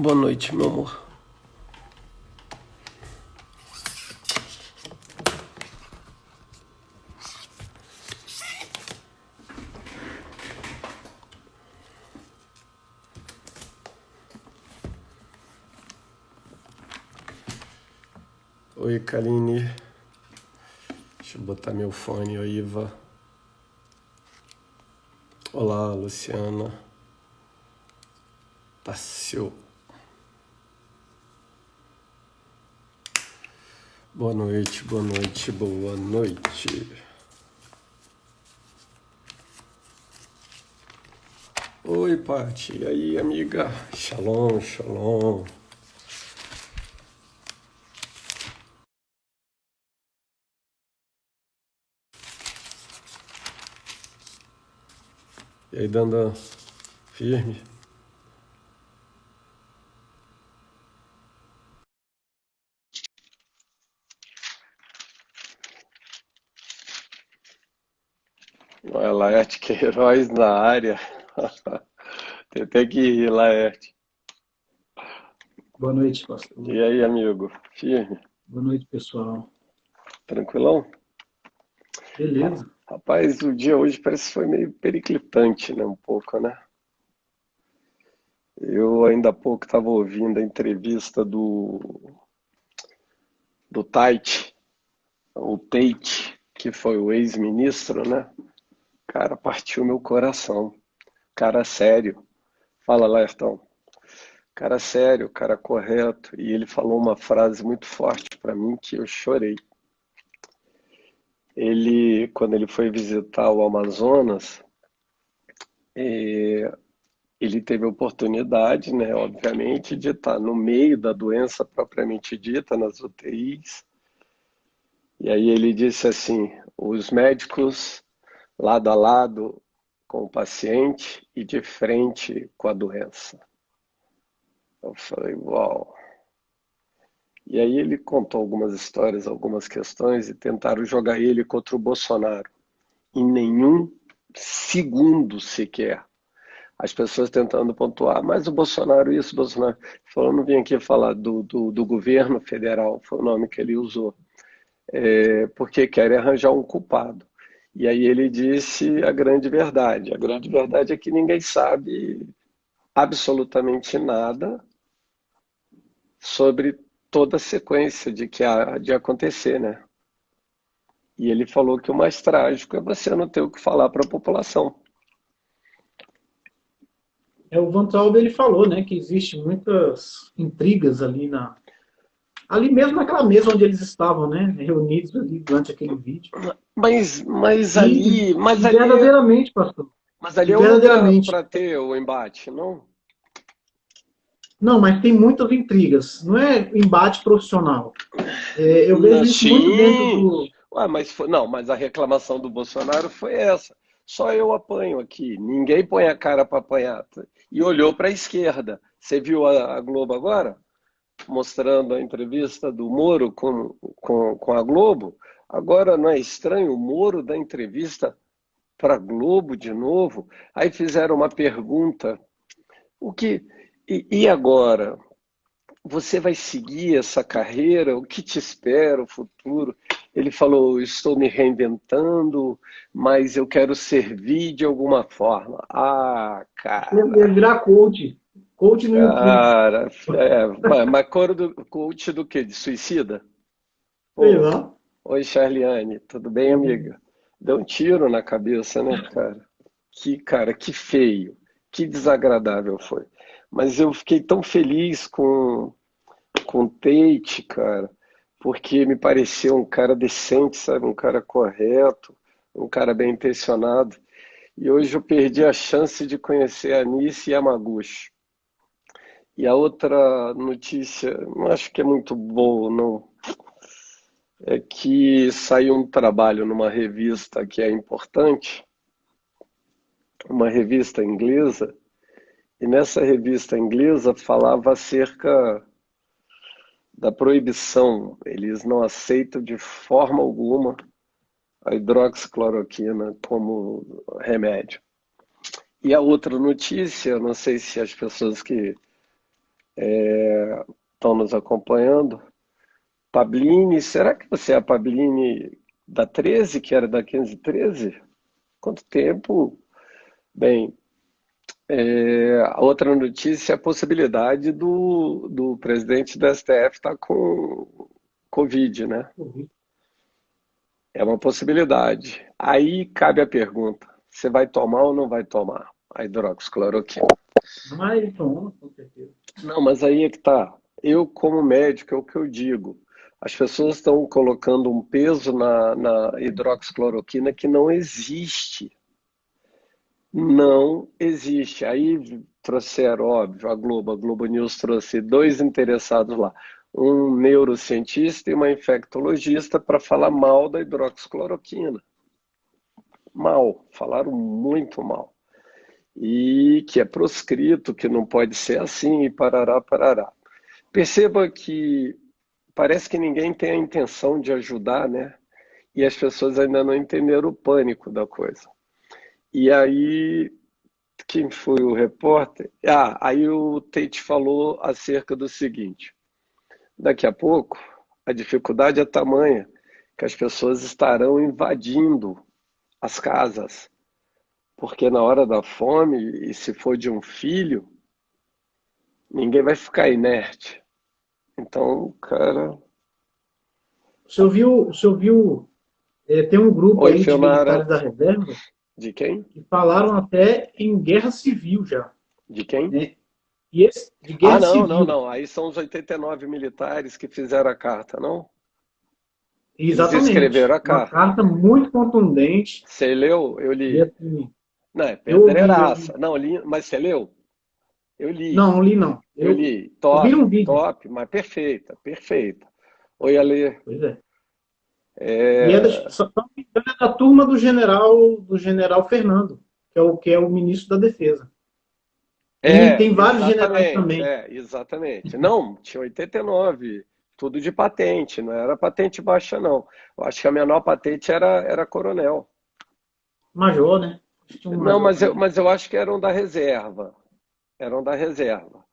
Boa noite, meu amor. Oi, Kaline. Deixa eu botar meu fone, oi, Iva. Olá, Luciana. Tassio. Boa noite, boa noite, boa noite. Oi, Paty. E aí, amiga? Shalom, shalom. E aí, Dandan? Firme? Olha, Laerte Queiroz na área. Tentei que rir, Laerte. Boa noite, pastor. E aí, amigo? Firme? Boa noite, pessoal. Tranquilão? Beleza? Rapaz, o dia hoje parece que foi meio periclitante, né? Um pouco, né? Eu ainda há pouco estava ouvindo a entrevista do Tate, que foi o ex-ministro, né? Cara, partiu meu coração. Cara sério. Fala, Laertão. Cara sério, cara correto. E ele falou uma frase muito forte para mim que eu chorei. Ele, quando ele foi visitar o Amazonas, ele teve a oportunidade, né, obviamente, de estar no meio da doença propriamente dita, nas UTIs. E aí ele disse assim: os médicos lado a lado com o paciente e de frente com a doença. Eu falei, uau. E aí ele contou algumas histórias, algumas questões e tentaram jogar ele contra o Bolsonaro. Em nenhum segundo sequer. As pessoas tentando pontuar, mas o Bolsonaro isso, o Bolsonaro. Falou, não vim aqui falar do governo federal, foi o nome que ele usou, porque querem arranjar um culpado. E aí ele disse a grande verdade. A grande verdade é que ninguém sabe absolutamente nada sobre toda a sequência de que há de acontecer, né? E ele falou que o mais trágico é você não ter o que falar para a população. O Van Traub, ele falou, né, que existe muitas intrigas ali mesmo naquela mesa onde eles estavam, né, reunidos ali durante aquele vídeo. Mas E, ali, e verdadeiramente, pastor, mas ali e é o lugar verdadeiramente, para ter o embate, não? não, mas tem muitas intrigas. Não é embate profissional. Eu vejo isso muito dentro Sim. do. Ué, não, mas a reclamação do Bolsonaro foi essa. Só eu apanho aqui, ninguém põe a cara para apanhar. E olhou para a esquerda. Você viu a Globo agora? Mostrando a entrevista do Moro com a Globo. Agora não é estranho o Moro dar entrevista para a Globo de novo? Aí fizeram uma pergunta. O que. E agora? Você vai seguir essa carreira? O que te espera, o futuro? Ele falou: estou me reinventando, mas eu quero servir de alguma forma. Ah, Ia cara, virar coach no YouTube. cara, mas coach do quê? De suicida? Sei Pô, lá. oi, Charliane, tudo bem, amiga? Deu um tiro na cabeça, né, cara? Cara, que feio, que desagradável foi. Mas eu fiquei tão feliz com o Tate, cara, porque me pareceu um cara decente, sabe? Um cara correto, um cara bem intencionado. E hoje eu perdi a chance de conhecer a Anice Yamaguchi. E a outra notícia, não acho que é muito boa, não, é que saiu um trabalho numa revista que é importante, uma revista inglesa, e nessa revista inglesa falava acerca da proibição. Eles não aceitam de forma alguma a hidroxicloroquina como remédio. E a outra notícia, eu não sei se as pessoas que estão nos acompanhando. Pablini, será que você é a Pablini da 13, que era da 1513? Quanto tempo? Bem, a outra notícia é a possibilidade do presidente do STF estar com Covid, né? É uma possibilidade. Aí cabe a pergunta: você vai tomar ou não vai tomar a hidroxicloroquina? Mas ele toma, com certeza. Não, mas aí é que tá. Eu, como médico, é o que eu digo. As pessoas estão colocando um peso na hidroxicloroquina que não existe. Não existe. Aí trouxeram, óbvio, a Globo News trouxe dois interessados lá, um neurocientista e uma infectologista, para falar mal da hidroxicloroquina. Mal, falaram muito mal. E que é proscrito, que não pode ser assim, e parará, parará. Perceba que parece que ninguém tem a intenção de ajudar, né? E as pessoas ainda não entenderam o pânico da coisa. E aí, quem foi o repórter? Aí o Tate falou acerca do seguinte: daqui a pouco, a dificuldade é tamanha que as pessoas estarão invadindo as casas, porque na hora da fome, e se for de um filho, ninguém vai ficar inerte. Então, cara. Tem um grupo Oi, aí de Fionara. militares da reserva De quem? que falaram até em guerra civil já, De quem? né? De guerra Não, não, civil. não. Aí são os 89 militares que fizeram a carta, não? Eles Exatamente. escreveram a Uma carta. carta muito contundente. Você leu? Eu E li. assim, Não, é eu vi. pedreiraça. Não, li, mas você leu? Eu li. Não, não li não. Eu li. Eu vi Top, um vídeo. top, mas perfeita, perfeita. Oi, Ale. Pois é. E É, só não me engano, é da turma do general Fernando, que é o ministro da Defesa. Tem vários generais exatamente, também. exatamente. Não, tinha 89, tudo de patente, não era patente baixa, não. Eu acho que a menor patente era coronel. Major, né? Tinha um Não, major mas eu, também. mas eu acho que eram da reserva. Eram da reserva.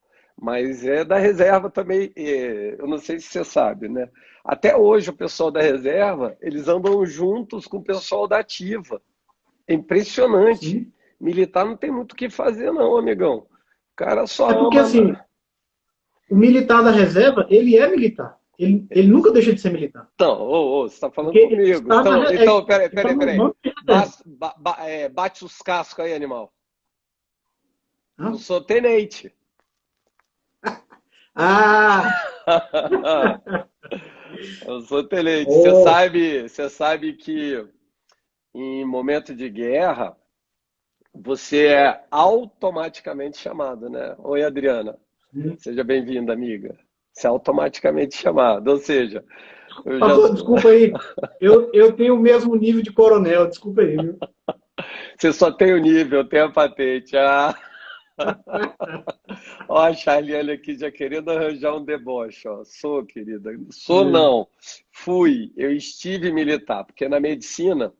Mas é da reserva também, eu não sei se você sabe, né? Até hoje o pessoal da reserva, eles andam juntos com o pessoal da ativa. É impressionante. Sim. Militar não tem muito o que fazer, não, amigão. O cara só É porque, ama. assim, o militar da reserva, ele é militar. Ele nunca deixa de ser militar. Então, você está falando Porque ele comigo. está Então, peraí, ele tá peraí, no peraí. banco de reserva. Bate os cascos aí, animal. Eu Hã? sou tenente. Ah! Eu sou tenente. Oh. Você sabe que em momento de guerra, você é automaticamente chamado, né? Oi, Adriana. Seja bem-vinda, amiga. Você é automaticamente chamado. Ou seja, eu já. Pastor, desculpa aí. Eu tenho o mesmo nível de coronel, desculpa aí, viu? Você só tem o nível, eu tenho a patente. Ó, a Charliane aqui já querendo arranjar um deboche, ó. Sou, querida. Sou não. Fui. Eu estive militar, porque na medicina,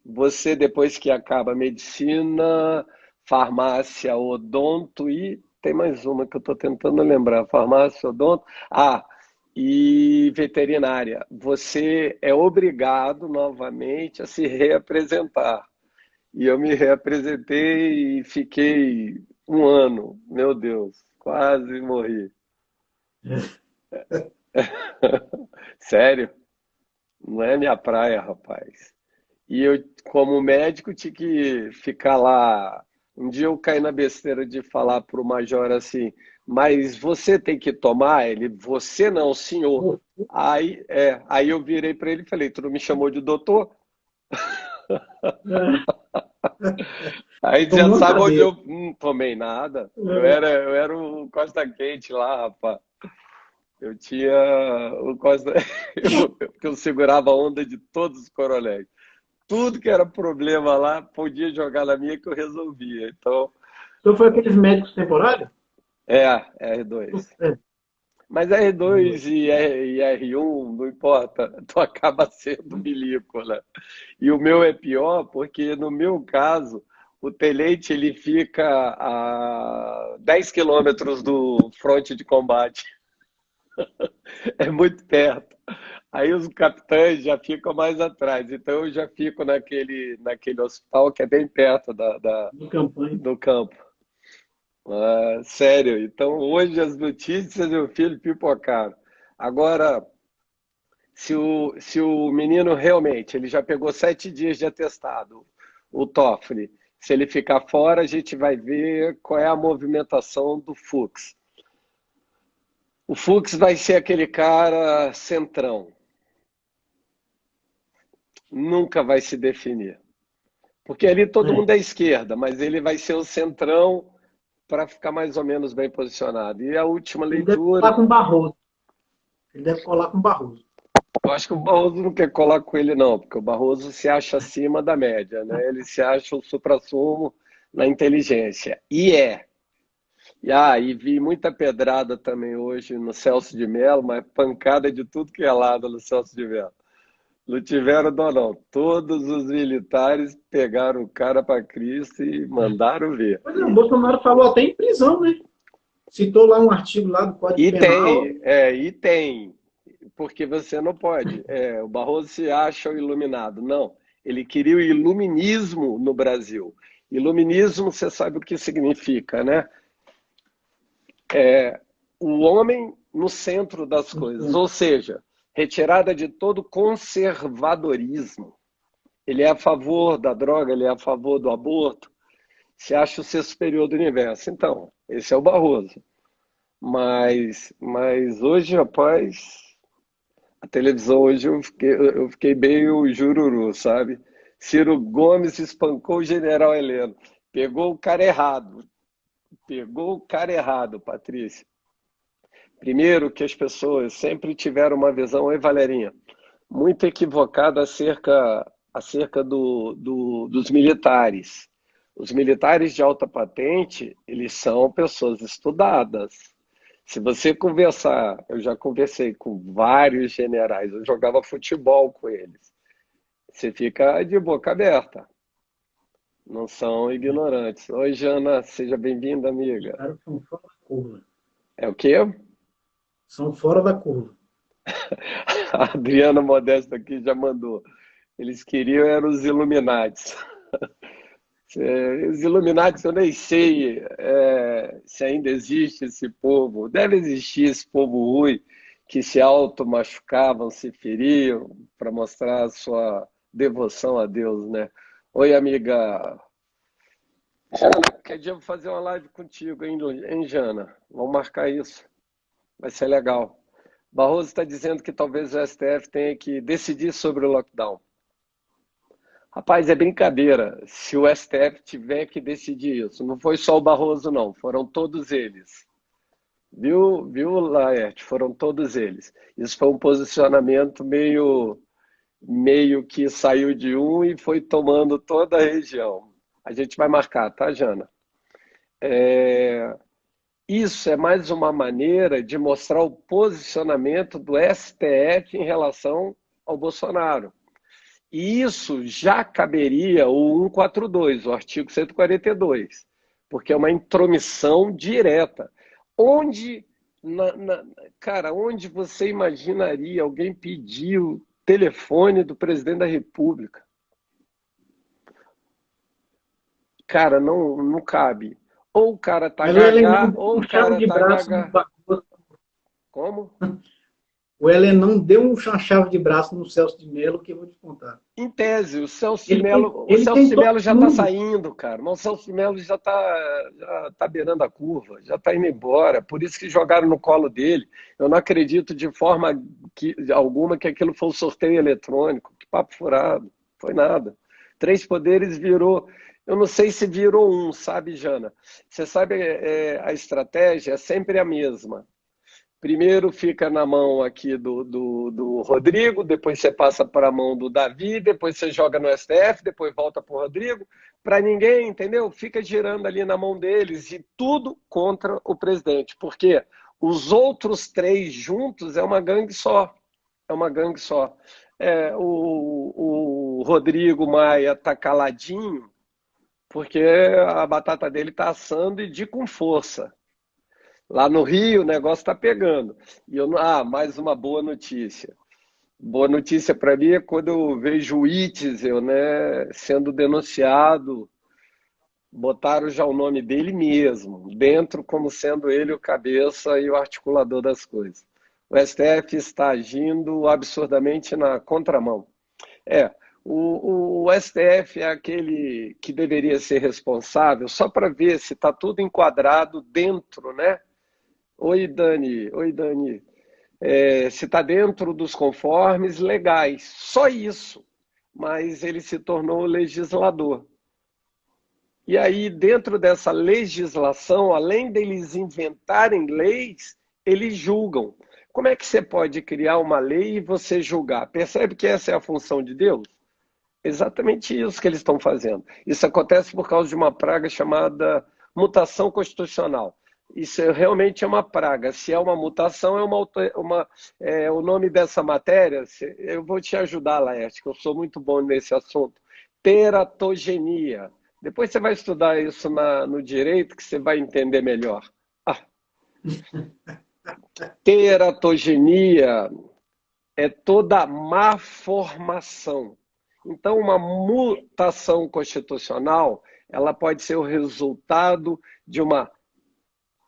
você depois que acaba a medicina, farmácia, odonto e tem mais uma que eu estou tentando lembrar. Farmácia, odonto. E veterinária. Você é obrigado novamente a se reapresentar. E eu me reapresentei e fiquei um ano. Meu Deus, quase morri. Sério, não é minha praia, rapaz. E eu, como médico, tinha que ficar lá. Um dia eu caí na besteira de falar para o major assim, mas você tem que tomar? Ele, você não, senhor. Aí eu virei para ele e falei, tu não me chamou de doutor? Aí já Tomou na sabe onde cadeia. eu tomei nada. Eu era o Costa Quente lá, rapaz. Eu tinha o Costa. Eu segurava a onda de todos os coronéis. Tudo que era problema lá, podia jogar na minha que eu resolvia. Então, Então foi aqueles médicos temporários? R2. É. Mas R2 e R1, não importa, tu acaba sendo milícola. E o meu é pior porque, no meu caso, O Tenente, ele fica a 10 quilômetros do fronte de combate. É muito perto. Aí os capitães já ficam mais atrás. Então eu já fico naquele hospital que é bem perto de campanha. do campo. Ah, sério. Então hoje as notícias, meu filho, pipocaram. Agora, se o menino realmente, ele já pegou 7 dias de atestado, o TOEFL, se ele ficar fora, a gente vai ver qual é a movimentação do Fux. O Fux vai ser aquele cara centrão. Nunca vai se definir. Porque ali todo É. mundo é esquerda, mas ele vai ser o centrão para ficar mais ou menos bem posicionado. E a última Ele deve colar leitura, com Barroso. Ele deve colar com Barroso. eu acho que o Barroso não quer colar com ele, não, porque o Barroso se acha acima da média, né? Ele se acha o suprassumo na inteligência. E é. E vi muita pedrada também hoje no Celso de Mello, mas pancada de tudo que é lado no Celso de Mello. Não tiveram dó, não. Todos os militares pegaram o cara para Cristo e mandaram ver. Pois é, o Bolsonaro falou até em prisão, né? Citou lá um artigo lá do Código Penal. E tem, porque você não pode. O Barroso se acha o iluminado. Não, ele queria o iluminismo no Brasil. Iluminismo, você sabe o que significa, né? O homem no centro das coisas, ou seja, retirada de todo conservadorismo. Ele é a favor da droga, ele é a favor do aborto, se acha o ser superior do universo. Então, esse é o Barroso. Mas hoje, rapaz, a televisão hoje eu fiquei meio jururu, sabe? Ciro Gomes espancou o general Heleno. Pegou o cara errado. Pegou o cara errado, Patrícia. Primeiro, que as pessoas sempre tiveram uma visão, oi Valerinha, muito equivocada acerca dos militares. Os militares de alta patente, eles são pessoas estudadas. Se você conversar, eu já conversei com vários generais, eu jogava futebol com eles. Você fica de boca aberta. Não são ignorantes. Oi, Jana, seja bem-vinda, Os amiga. caras são fora da curva. É o quê? São fora da curva. A Adriana Modesta aqui já mandou. Eles queriam eram os Illuminates. Os Illuminates, eu nem sei se ainda existe esse povo. Deve existir esse povo ruim que se auto-machucavam, se feriam para mostrar a sua devoção a Deus, né? Oi, amiga. Jana, qualquer dia eu vou fazer uma live contigo, hein, Jana? Vamos marcar isso. Vai ser legal. Barroso está dizendo que talvez o STF tenha que decidir sobre o lockdown. Rapaz, é brincadeira. Se o STF tiver que decidir isso, não foi só o Barroso, não, foram todos eles. Viu, Laerte? Foram todos eles. Isso foi um posicionamento meio que saiu de um e foi tomando toda a região. A gente vai marcar, tá, Jana? Isso é mais uma maneira de mostrar o posicionamento do STF em relação ao Bolsonaro. E isso já caberia o 142, o artigo 142, porque é uma intromissão direta. Onde, cara, onde você imaginaria alguém pedir o telefone do presidente da República? Cara, não cabe. Ou o cara tá Mas o Helenão gaga, deu ou um o chave cara de tá braço no gaga. Barroso. Como? O Helenão deu uma chave de braço no Celso de Mello que eu vou te contar. Em tese, Ele tem, O ele Celso tem de todo Mello já está mundo. saindo, cara. Mas o Celso de Mello já tá beirando a curva, já está indo embora. Por isso que jogaram no colo dele. Eu não acredito de forma alguma que aquilo foi um sorteio eletrônico. Que papo furado. Foi nada. Três poderes virou. Eu não sei se virou um, sabe, Jana? Você sabe, a estratégia é sempre a mesma. Primeiro fica na mão aqui do Rodrigo, depois você passa para a mão do Davi, depois você joga no STF, depois volta para o Rodrigo. Para ninguém, entendeu? Fica girando ali na mão deles e tudo contra o presidente. Porque os outros três juntos é uma gangue só. É uma gangue só. O Rodrigo Maia está caladinho porque a batata dele está assando e de com força. Lá no Rio o negócio está pegando. E eu, mais uma boa notícia. Boa notícia para mim é quando eu vejo o Itzel, né, sendo denunciado, botaram já o nome dele mesmo, dentro como sendo ele o cabeça e o articulador das coisas. O STF está agindo absurdamente na contramão. O STF é aquele que deveria ser responsável só para ver se está tudo enquadrado dentro, né? Oi, Dani. Oi, Dani. Se está dentro dos conformes legais. Só isso. Mas ele se tornou legislador. E aí, dentro dessa legislação, além deles inventarem leis, eles julgam. Como é que você pode criar uma lei e você julgar? Percebe que essa é a função de Deus? Exatamente isso que eles estão fazendo. Isso acontece por causa de uma praga chamada mutação constitucional. Isso realmente é uma praga. Se é uma mutação, o nome dessa matéria, eu vou te ajudar, Laerte, que eu sou muito bom nesse assunto. Teratogenia. Depois você vai estudar isso no direito, que você vai entender melhor. Teratogenia é toda má formação. Então, uma mutação constitucional, ela pode ser o resultado de uma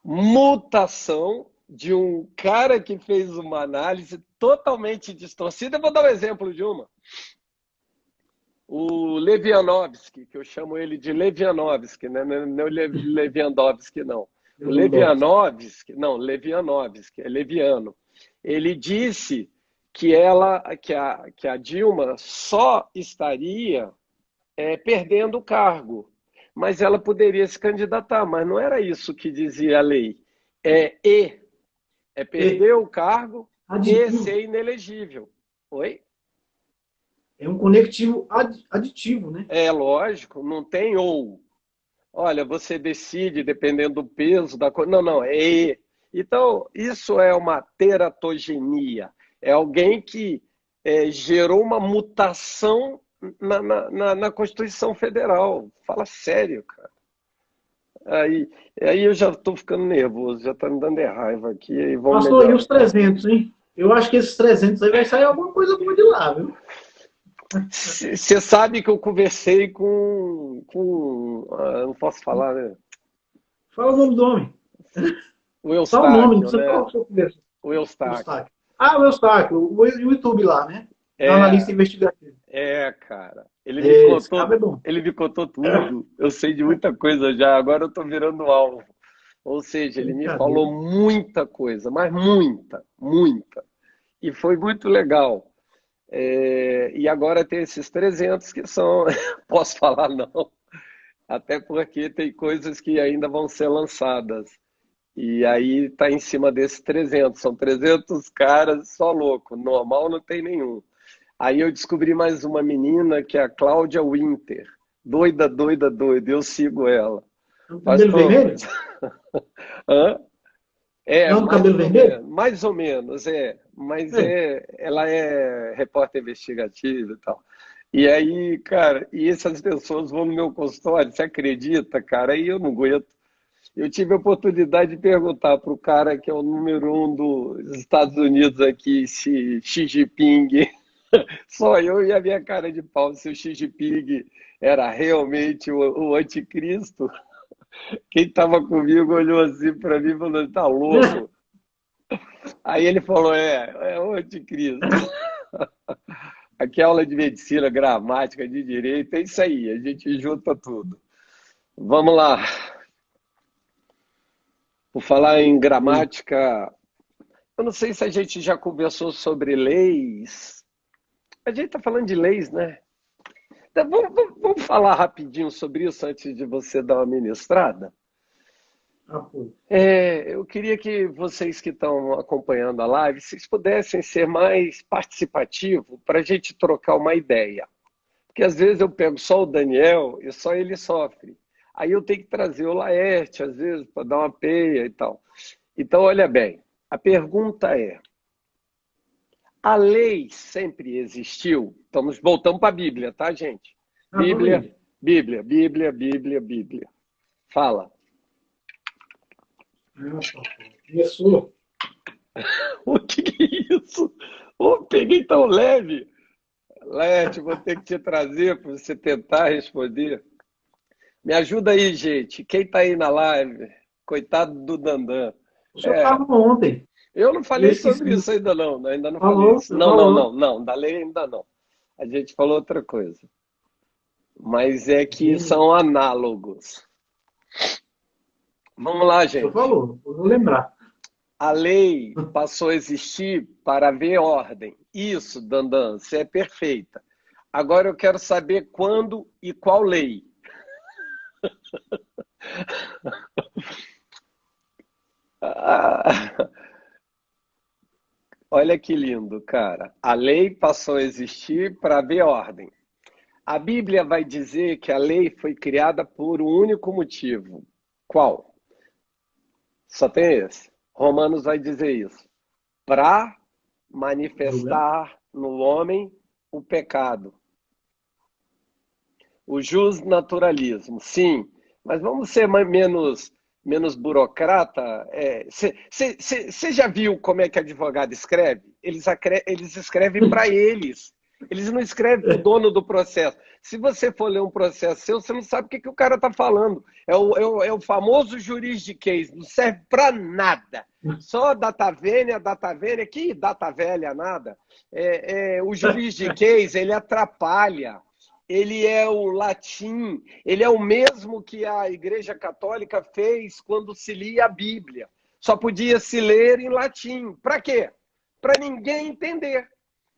mutação de um cara que fez uma análise totalmente distorcida. Eu vou dar um exemplo de uma. O Levianovski, que eu chamo ele de Levianovski, né? Não é o Leviandowski, não. O Levianovski, não, Levianovski, é leviano. Ele disse que a Dilma só estaria perdendo o cargo, mas ela poderia se candidatar, mas não era isso que dizia a lei. Perder o cargo e ser inelegível. Oi? É um conectivo aditivo, né? É lógico, não tem ou. Olha, você decide dependendo do peso da coisa. Não, é E. Então, isso é uma teratogenia. É alguém que gerou uma mutação na Constituição Federal. Fala sério, cara. Aí eu já estou ficando nervoso, já está me dando raiva aqui. Aí vamos Pastor, melhor. e os 300, hein? Eu acho que esses 300 aí vai sair alguma coisa boa de lá, viu? Você sabe que eu conversei com não posso falar, né? Fala o nome do homem. O Só o nome, não Eustáquio, precisa né? falar o que você conversa. O Eustáquio. O Eustáquio, o YouTube lá, né? Analista investigativo. Cara. É Ele me contou tudo. Eu sei de muita coisa já, agora eu estou virando alvo. Ou seja, ele me falou muita coisa, mas muita, muita. E foi muito legal. E agora tem esses 300 que são... Posso falar não? Até porque tem coisas que ainda vão ser lançadas. E aí está em cima desses 300. São 300 caras só louco. Normal não tem nenhum. Aí eu descobri mais uma menina, que é a Cláudia Winter. Doida, doida, doida. Eu sigo ela. Cabelo vermelho? Hã? Não, do cabelo vermelho? Mais ou menos, Mas ela é repórter investigativa e tal. E aí, cara, essas pessoas vão no meu consultório, você acredita, cara? Aí eu não aguento. Eu tive a oportunidade de perguntar para o cara que é o número 1 dos Estados Unidos aqui, se Xi Jinping, só eu e a minha cara de pau, se o Xi Jinping era realmente o anticristo. Quem estava comigo olhou assim para mim e falou, tá louco? Aí ele falou, é o anticristo. Aqui é aula de medicina, gramática, de direito, é isso aí, a gente junta tudo. Vamos lá. Por falar em gramática, eu não sei se a gente já conversou sobre leis. A gente está falando de leis, né? Então, vamos falar rapidinho sobre isso antes de você dar uma ministrada? Eu queria que vocês que estão acompanhando a live, vocês pudessem ser mais participativos para a gente trocar uma ideia. Porque às vezes eu pego só o Daniel e só ele sofre. Aí eu tenho que trazer o Laerte, às vezes, para dar uma peia e tal. Então, olha bem, a pergunta é: a lei sempre existiu? Voltamos para a Bíblia, tá, gente? Bíblia, Bíblia, Bíblia, Bíblia. Fala. Começou. O que é isso? Ô, peguei tão leve. Lete, vou ter que te trazer para você tentar responder. Me ajuda aí, gente. Quem está aí na live? Coitado do Dandan. O senhor estava ontem. Eu não falei Esses sobre isso ainda não. Ainda não falei falou, isso. você Não, não, falou. não, não. Da lei ainda não. A gente falou outra coisa. Mas é que são análogos. Vamos lá, O senhor gente. falou, eu vou lembrar. A lei passou a existir para haver ordem. Isso, Dandan, você é perfeita. Agora eu quero saber quando e qual lei. Ah, olha que lindo, cara. A lei passou a existir para haver ordem. A Bíblia vai dizer que a lei foi criada por um único motivo. Qual? Só tem esse. Romanos vai dizer isso. Para manifestar no homem o pecado. O justnaturalismo, sim. Mas vamos ser menos burocrata. Você já viu como é que advogado escreve? Eles escrevem para eles. Eles não escrevem para o dono do processo. Se você for ler um processo seu, você não sabe o que o cara está falando. É o famoso juridiquês, não serve para nada. Só data vênia, que data velha, nada. O juridiquês, ele atrapalha. Ele é o latim, ele é o mesmo que a Igreja Católica fez quando se lia a Bíblia. Só podia se ler em latim. Para quê? Para ninguém entender.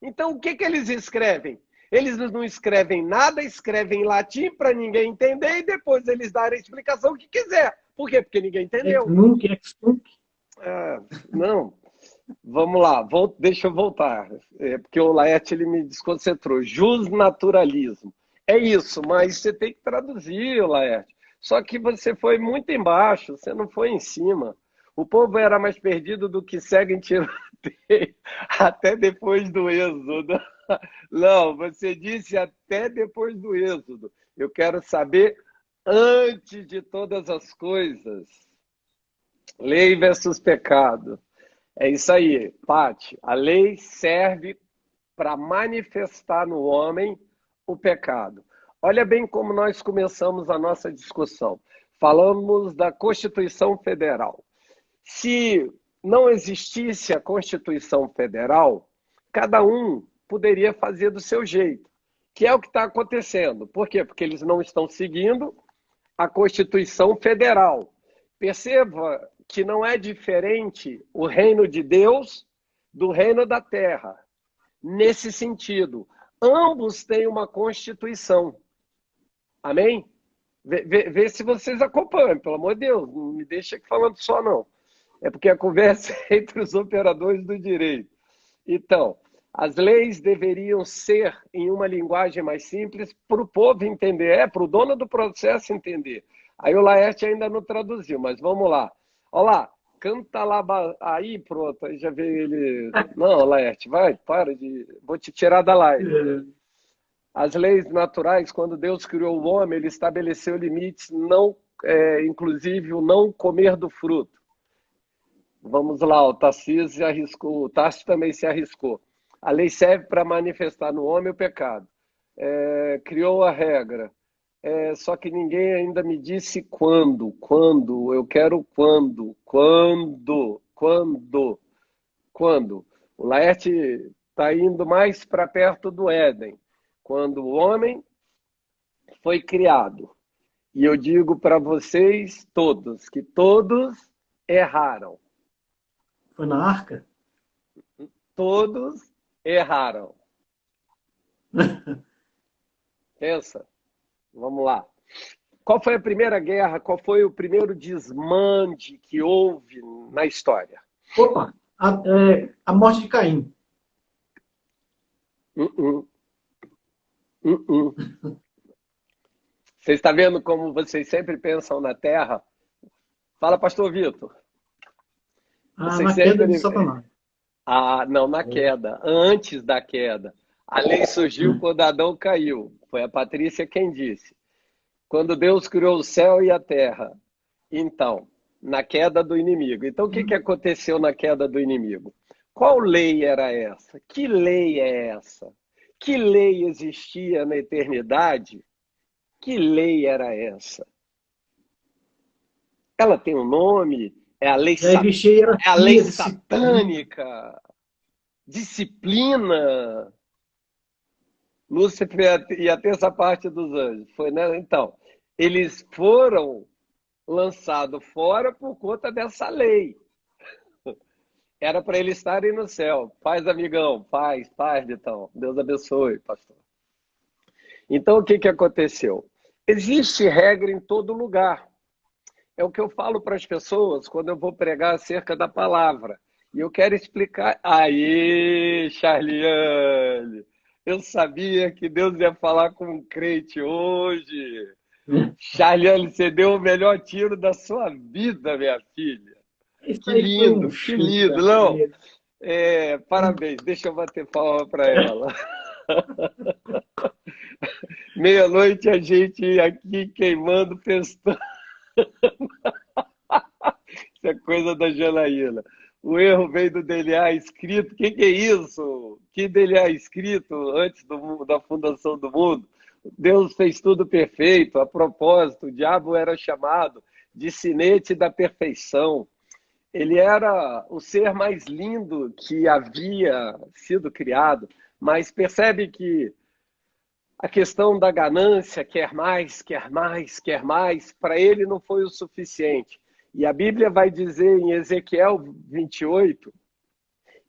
Então, o que eles escrevem? Eles não escrevem nada, escrevem em latim para ninguém entender e depois eles darem a explicação que quiser. Por quê? Porque ninguém entendeu. Não. Vamos lá, deixa eu voltar. Porque o Laerte ele me desconcentrou. Justnaturalismo. É isso, mas você tem que traduzir, Laerte. Só que você foi muito embaixo, você não foi em cima. O povo era mais perdido do que segue em tiroteio até depois do êxodo. Não, você disse até depois do êxodo. Eu quero saber antes de todas as coisas. Lei versus pecado. É isso aí, Paty. A lei serve para manifestar no homem o pecado. Olha bem como nós começamos a nossa discussão. Falamos da Constituição Federal. Se não existisse a Constituição Federal, cada um poderia fazer do seu jeito, que é o que está acontecendo. Por quê? Porque eles não estão seguindo a Constituição Federal. Perceba que não é diferente o reino de Deus do reino da terra. Nesse sentido, ambos têm uma Constituição. Amém? Vê se vocês acompanham, pelo amor de Deus, não me deixa aqui falando só não. É porque a conversa é entre os operadores do direito. Então, as leis deveriam ser em uma linguagem mais simples para o povo entender, para o dono do processo entender. Aí o Laerte ainda não traduziu, mas vamos lá. Olha lá, canta lá, aí pronto, aí já veio ele. Não, Laerte, vai, para de. Vou te tirar da live. As leis naturais, quando Deus criou o homem, ele estabeleceu limites, inclusive o não comer do fruto. Vamos lá, o Tarcísio se arriscou, o Tarcísio também se arriscou. A lei serve para manifestar no homem o pecado. Criou a regra. Só que ninguém ainda me disse quando. Quando? Eu quero quando. Quando? Quando? Quando? O Laerte está indo mais para perto do Éden. Quando o homem foi criado. E eu digo para vocês todos, que todos erraram. Foi na arca? Todos erraram. Pensa. Vamos lá. Qual foi a primeira guerra? Qual foi o primeiro desmande que houve na história? Opa, a morte de Caim. Você está vendo como vocês sempre pensam na Terra? Fala, pastor Vitor. Na queda de Satanás. Não, na queda. Antes da queda. A lei surgiu quando Adão caiu. Foi a Patrícia quem disse. Quando Deus criou o céu e a terra. Então, na queda do inimigo. Então, o que que aconteceu na queda do inimigo? Qual lei era essa? Que lei é essa? Que lei existia na eternidade? Que lei era essa? Ela tem um nome? É a lei, Já existia é a lei hierarquia, disciplina. satânica? Disciplina? Lúcifer e a terça parte dos anjos. Foi, né? Então, eles foram lançados fora por conta dessa lei. Era para eles estarem no céu. Paz, amigão. Paz, Vitão. Deus abençoe, pastor. Então, o que que aconteceu? Existe regra em todo lugar. É o que eu falo para as pessoas quando eu vou pregar acerca da palavra. E eu quero explicar. Aí, Charliane, eu sabia que Deus ia falar com um crente hoje. Charliane, você deu o melhor tiro da sua vida, minha filha. Isso Que aí foi um lindo, que chute lindo. Não, daquele. parabéns. Deixa eu bater palma para ela. Meia-noite a gente aqui queimando, festando. Isso é coisa da Janaína. O erro veio do DNA escrito. O que que é isso? Que DNA escrito antes da fundação do mundo? Deus fez tudo perfeito, a propósito. O diabo era chamado de sinete da perfeição. Ele era o ser mais lindo que havia sido criado, mas percebe que a questão da ganância, quer mais, quer mais, quer mais, para ele não foi o suficiente. E a Bíblia vai dizer em Ezequiel 28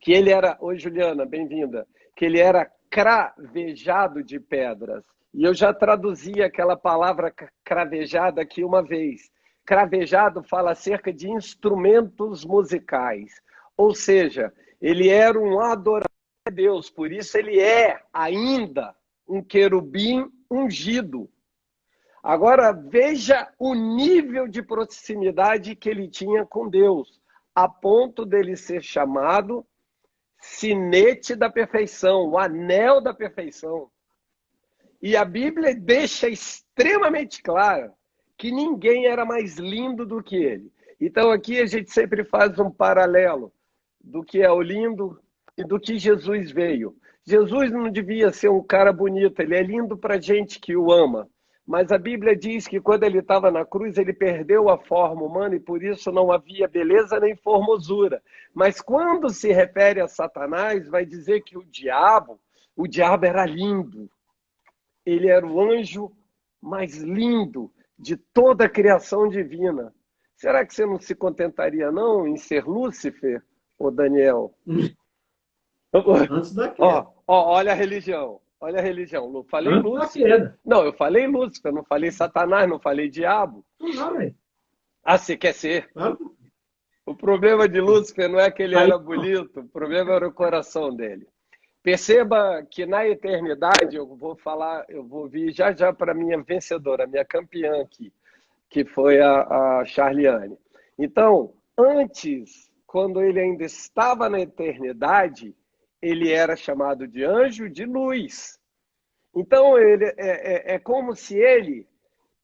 que ele era, oi Juliana, bem-vinda, que ele era cravejado de pedras. E eu já traduzi aquela palavra cravejada aqui uma vez. Cravejado fala acerca de instrumentos musicais. Ou seja, ele era um adorador a Deus, por isso ele é ainda um querubim ungido. Agora veja o nível de proximidade que ele tinha com Deus, a ponto dele ser chamado sinete da perfeição, o anel da perfeição. E a Bíblia deixa extremamente claro que ninguém era mais lindo do que ele. Então aqui a gente sempre faz um paralelo do que é o lindo e do que Jesus veio. Jesus não devia ser um cara bonito, ele é lindo para gente que o ama. Mas a Bíblia diz que quando ele estava na cruz, ele perdeu a forma humana e por isso não havia beleza nem formosura. Mas quando se refere a Satanás, vai dizer que o diabo era lindo. Ele era o anjo mais lindo de toda a criação divina. Será que você não se contentaria não em ser Lúcifer, ô Daniel? Antes da Ó, queda. ó, olha a religião. Olha a religião. Não falei Antes da Lúcifer. queda. Não, eu falei Lúcifer, não falei Satanás, não falei diabo. Não, velho. Ah, você quer ser? Claro. O problema de Lúcifer não é que ele Aí, era bonito, o problema era o coração dele. Perceba que na eternidade, eu vou vir já já para a minha vencedora, a minha campeã aqui, que foi a Charliane. Então, antes, quando ele ainda estava na eternidade, ele era chamado de anjo de luz. Então, é como se ele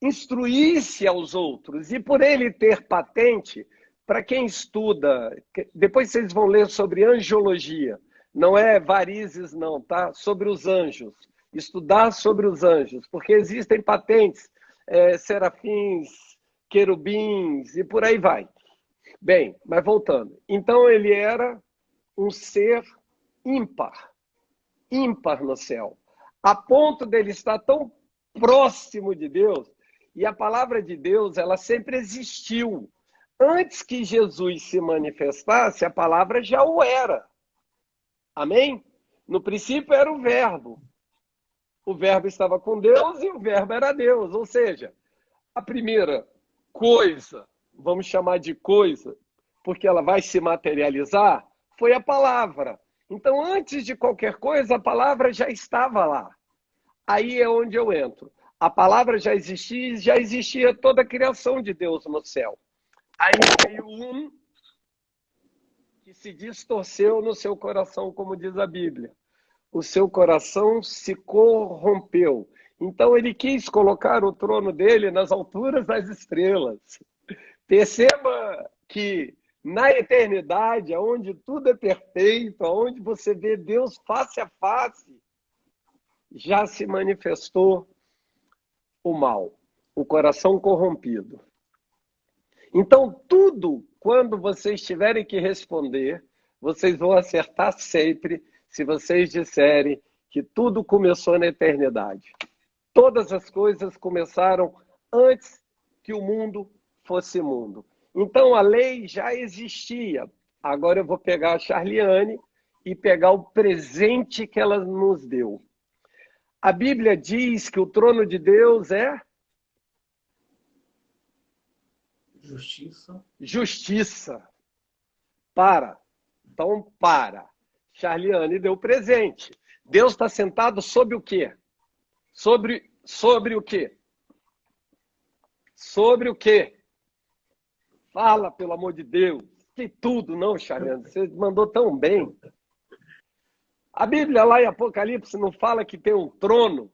instruísse aos outros. E por ele ter patente, para quem estuda, depois vocês vão ler sobre angiologia, não é varizes não, tá? Sobre os anjos, estudar sobre os anjos, porque existem patentes, serafins, querubins e por aí vai. Bem, mas voltando. Então ele era um ser ímpar, ímpar no céu, a ponto dele estar tão próximo de Deus. E a palavra de Deus, ela sempre existiu. Antes que Jesus se manifestasse, a palavra já o era. Amém? No princípio era o verbo. O verbo estava com Deus e o verbo era Deus. Ou seja, a primeira coisa, vamos chamar de coisa, porque ela vai se materializar, foi a palavra. Então, antes de qualquer coisa, a palavra já estava lá. Aí é onde eu entro. A palavra já existia toda a criação de Deus no céu. Aí veio um que se distorceu no seu coração, como diz a Bíblia. O seu coração se corrompeu. Então ele quis colocar o trono dele nas alturas das estrelas. Perceba que na eternidade, onde tudo é perfeito, onde você vê Deus face a face, já se manifestou o mal, o coração corrompido. Então, tudo, quando vocês tiverem que responder, vocês vão acertar sempre se vocês disserem que tudo começou na eternidade. Todas as coisas começaram antes que o mundo fosse mundo. Então, a lei já existia. Agora eu vou pegar a Charliane e pegar o presente que ela nos deu. A Bíblia diz que o trono de Deus é Justiça. justiça. Para. Então, para. Charliane deu presente. Deus está sentado sobre o quê? Sobre o quê? Sobre o quê? Fala, pelo amor de Deus. Que tudo, não, Charliane? Você mandou tão bem. A Bíblia lá em Apocalipse não fala que tem um trono?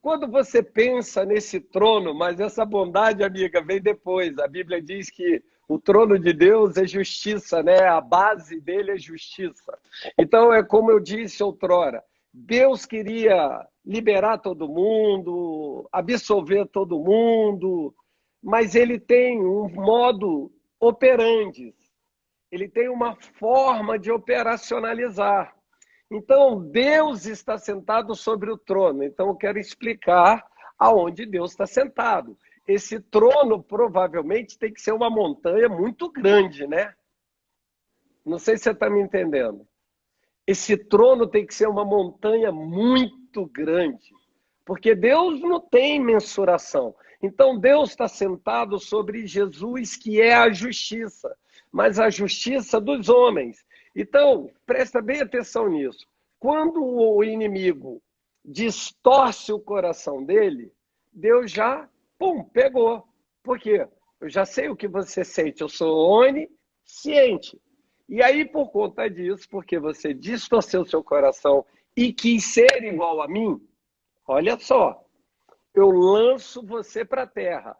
Quando você pensa nesse trono, mas essa bondade, amiga, vem depois. A Bíblia diz que o trono de Deus é justiça, né? A base dele é justiça. Então, é como eu disse outrora, Deus queria liberar todo mundo, absolver todo mundo, mas ele tem um modo operandi, ele tem uma forma de operacionalizar. Então, Deus está sentado sobre o trono. Então, eu quero explicar aonde Deus está sentado. Esse trono, provavelmente, tem que ser uma montanha muito grande, né? Não sei se você está me entendendo. Esse trono tem que ser uma montanha muito grande, porque Deus não tem mensuração. Então, Deus está sentado sobre Jesus, que é a justiça, mas a justiça dos homens. Então, presta bem atenção nisso. Quando o inimigo distorce o coração dele, Deus já, pegou. Por quê? Eu já sei o que você sente, eu sou onisciente. E aí, por conta disso, porque você distorceu seu coração e quis ser igual a mim, olha só, eu lanço você para a terra.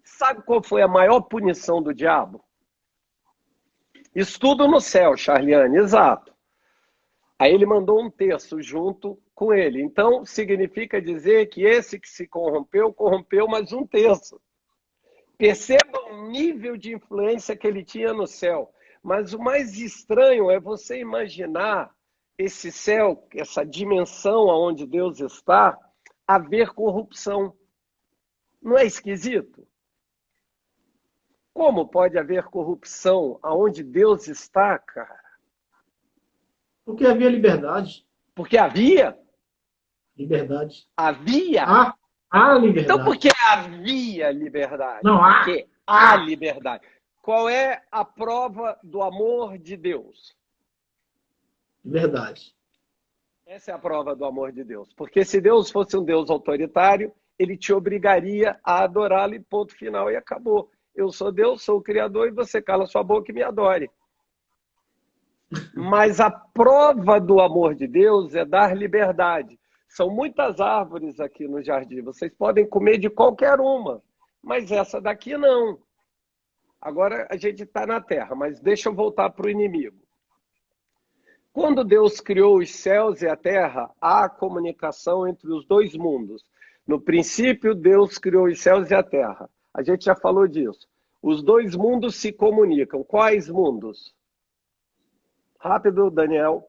Sabe qual foi a maior punição do diabo? Estudo no céu, Charliane, exato. Aí ele mandou um terço junto com ele. Então, significa dizer que esse que se corrompeu, corrompeu mais um terço. Perceba o nível de influência que ele tinha no céu. Mas o mais estranho é você imaginar esse céu, essa dimensão onde Deus está, haver corrupção. Não é esquisito? Como pode haver corrupção aonde Deus está, cara? Porque havia liberdade. Porque havia? Liberdade. Havia? Há liberdade. Então por que havia liberdade? Não há. Porque há liberdade. Qual é a prova do amor de Deus? Verdade. Essa é a prova do amor de Deus. Porque se Deus fosse um Deus autoritário, ele te obrigaria a adorá-lo e ponto final e acabou. Eu sou Deus, sou o Criador e você cala sua boca e me adore. Mas a prova do amor de Deus é dar liberdade. São muitas árvores aqui no jardim. Vocês podem comer de qualquer uma, mas essa daqui não. Agora a gente está na terra, mas deixa eu voltar para o inimigo. Quando Deus criou os céus e a terra, há comunicação entre os dois mundos. No princípio, Deus criou os céus e a terra. A gente já falou disso. Os dois mundos se comunicam. Quais mundos? Rápido, Daniel.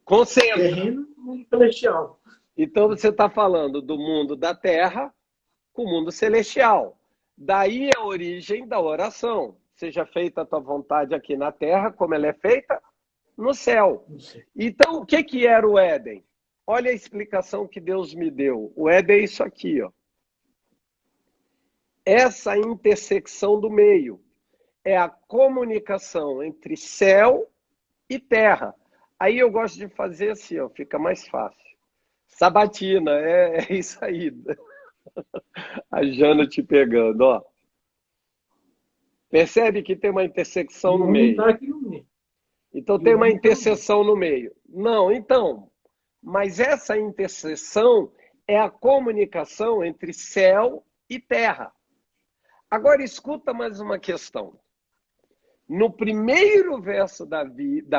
Concentra. Terreno e mundo celestial. Então você está falando do mundo da terra com o mundo celestial. Daí a origem da oração. Seja feita a tua vontade aqui na terra, como ela é feita no céu. Então, o que era o Éden? Olha a explicação que Deus me deu. O Éden é isso aqui, ó. Essa intersecção do meio é a comunicação entre céu e terra. Aí eu gosto de fazer assim, ó, fica mais fácil. Sabatina, é isso aí. A Jana te pegando, ó. Percebe que tem uma intersecção no meio. Tá aqui no meio. Então tem uma interseção no meio. Não, então, mas essa intercessão é a comunicação entre céu e terra. Agora escuta mais uma questão. No primeiro verso da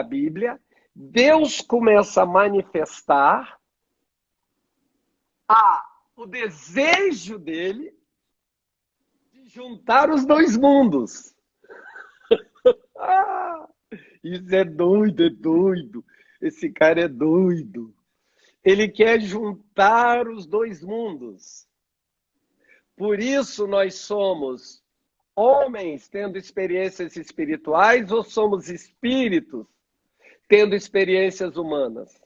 Bíblia, Deus começa a manifestar o desejo dele de juntar os dois mundos. Isso é doido, é doido. Esse cara é doido. Ele quer juntar os dois mundos. Por isso nós somos homens tendo experiências espirituais ou somos espíritos tendo experiências humanas?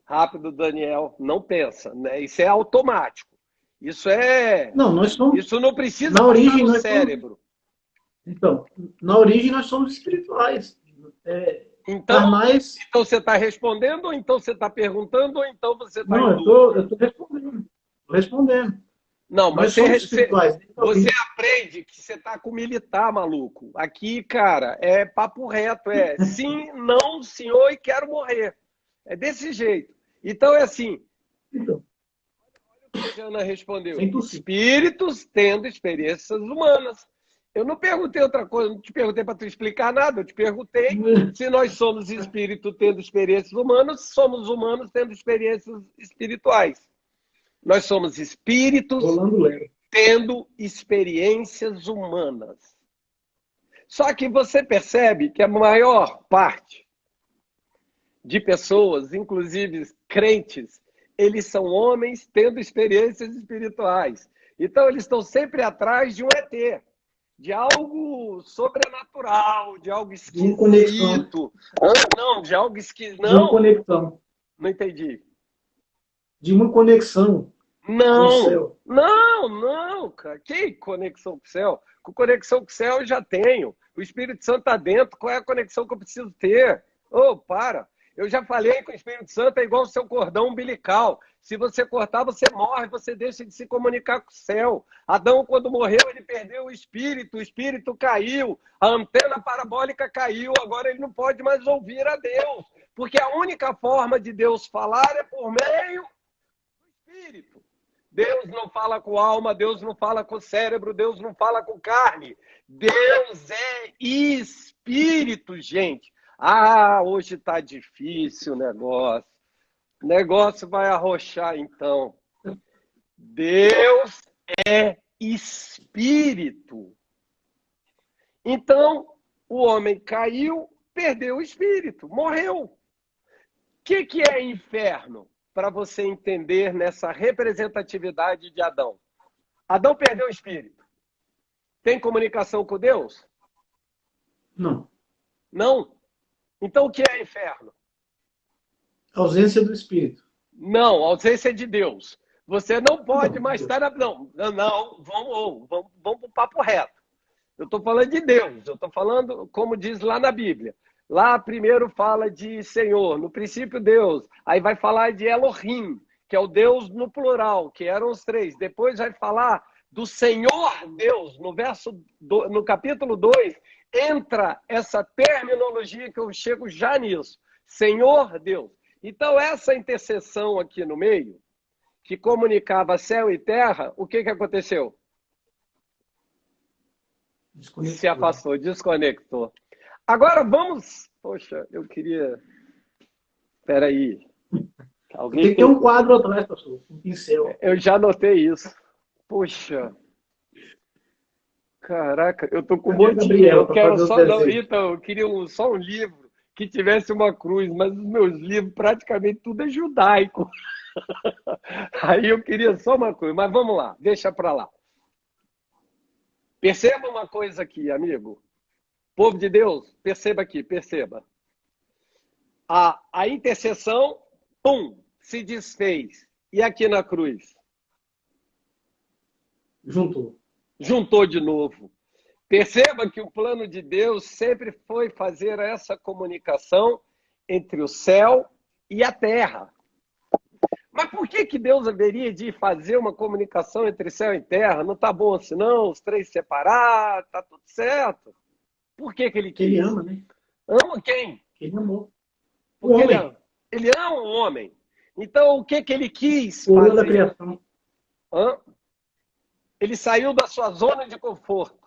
Rápido, Daniel, não pensa, né? Isso é automático. Isso é. Não, nós somos. Isso não precisa Na origem, no nós cérebro. Somos... Então, na origem nós somos espirituais. Então mais... você está respondendo, ou então você está perguntando, ou então você está. Não, eu estou respondendo. Estou respondendo. Não, mas você aprende que você está com militar, maluco. Aqui, cara, é papo reto, é sim, não, senhor e quero morrer. É desse jeito. Então é assim. Então, olha o que a Jana respondeu. Espíritos tendo experiências humanas. Eu não perguntei outra coisa, não te perguntei para tu explicar nada. Eu te perguntei se nós somos espíritos tendo experiências humanas, somos humanos tendo experiências espirituais. Nós somos espíritos tendo experiências humanas. Só que você percebe que a maior parte de pessoas, inclusive crentes, eles são homens tendo experiências espirituais. Então, eles estão sempre atrás de um ET, de algo sobrenatural, de algo esquisito. Não, de algo esquisito. Não, de uma conexão. Não entendi. De uma conexão. Não, cara. Que conexão com o céu? Com conexão com o céu eu já tenho. O Espírito Santo está dentro. Qual é a conexão que eu preciso ter? Para. Eu já falei que o Espírito Santo é igual o seu cordão umbilical. Se você cortar, você morre, você deixa de se comunicar com o céu. Adão, quando morreu, ele perdeu o espírito caiu, a antena parabólica caiu, agora ele não pode mais ouvir a Deus. Porque a única forma de Deus falar é por meio do Espírito. Deus não fala com alma, Deus não fala com cérebro, Deus não fala com carne. Deus é Espírito, gente. Hoje está difícil o negócio. O negócio vai arrochar, então. Deus é Espírito. Então, o homem caiu, perdeu o espírito, morreu. O que é inferno? Para você entender nessa representatividade de Adão. Adão perdeu o espírito. Tem comunicação com Deus? Não. Não? Então o que é inferno? Ausência do espírito. Não, ausência de Deus. Você não pode mais estar... Não, vamos para o papo reto. Eu estou falando de Deus. Eu estou falando, como diz lá na Bíblia. Lá primeiro fala de Senhor, no princípio Deus. Aí vai falar de Elohim, que é o Deus no plural, que eram os três. Depois vai falar do Senhor Deus. No capítulo 2, entra essa terminologia que eu chego já nisso. Senhor Deus. Então, essa intercessão aqui no meio, que comunicava céu e terra, o que aconteceu? Se afastou, desconectou. Agora vamos... Poxa, eu queria... Espera aí. Tem que ter um quadro atrás, pastor. Um pincel. Eu já notei isso. Poxa. Caraca, eu tô com um monte de dinheiro. Eu quero só... Então, eu queria só um livro que tivesse uma cruz, mas os meus livros praticamente tudo é judaico. Aí eu queria só uma cruz. Mas vamos lá, deixa pra lá. Perceba uma coisa aqui, amigo. Povo de Deus, perceba aqui, perceba. A intercessão, se desfez. E aqui na cruz? Juntou de novo. Perceba que o plano de Deus sempre foi fazer essa comunicação entre o céu e a terra. Mas por que Deus haveria de fazer uma comunicação entre céu e terra? Não está bom assim, não? Os três separar, está tudo certo. Por que ele quis? Ele ama, né? Ama quem? Ele amou. O Porque homem, ele é um homem. Então, o que, que ele quis coroa da fazer? criação. Hã? Ele saiu da sua zona de conforto